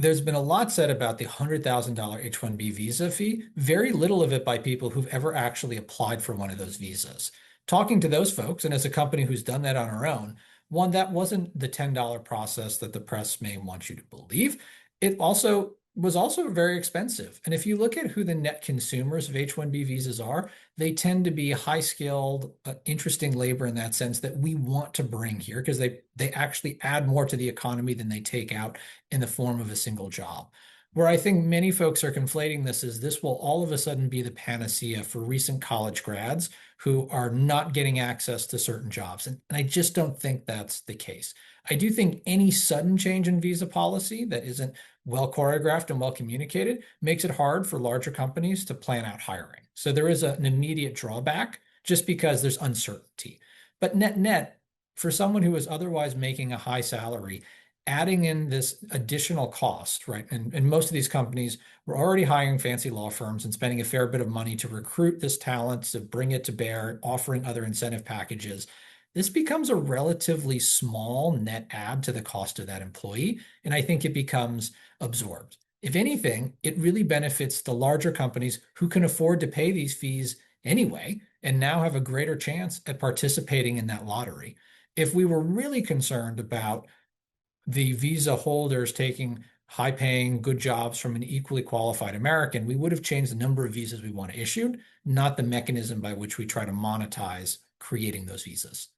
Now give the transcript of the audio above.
There's been a lot said about the $100,000 H-1B visa fee, very little of it by people who've ever actually applied for one of those visas. Talking to those folks, and as a company who's done that on our own, one, that wasn't the $10 process that the press may want you to believe. It also was also very expensive. And if you look at who the net consumers of H-1B visas are, they tend to be high skilled, interesting labor in that sense that we want to bring here because they actually add more to the economy than they take out in the form of a single job. Where I think many folks are conflating this is this will all of a sudden be the panacea for recent college grads who are not getting access to certain jobs. And I just don't think that's the case. I do think any sudden change in visa policy that isn't well choreographed and well communicated makes it hard for larger companies to plan out hiring. So there is an immediate drawback just because there's uncertainty. But net net, for someone who is otherwise making a high salary, adding in this additional cost, right? And most of these companies were already hiring fancy law firms and spending a fair bit of money to recruit this talent, to bring it to bear, offering other incentive packages. This becomes a relatively small net add to the cost of that employee, and I think it becomes absorbed. If anything, it really benefits the larger companies who can afford to pay these fees anyway, and now have a greater chance at participating in that lottery. If we were really concerned about the visa holders taking high paying, good jobs from an equally qualified American, we would have changed the number of visas we want to issue, not the mechanism by which we try to monetize creating those visas.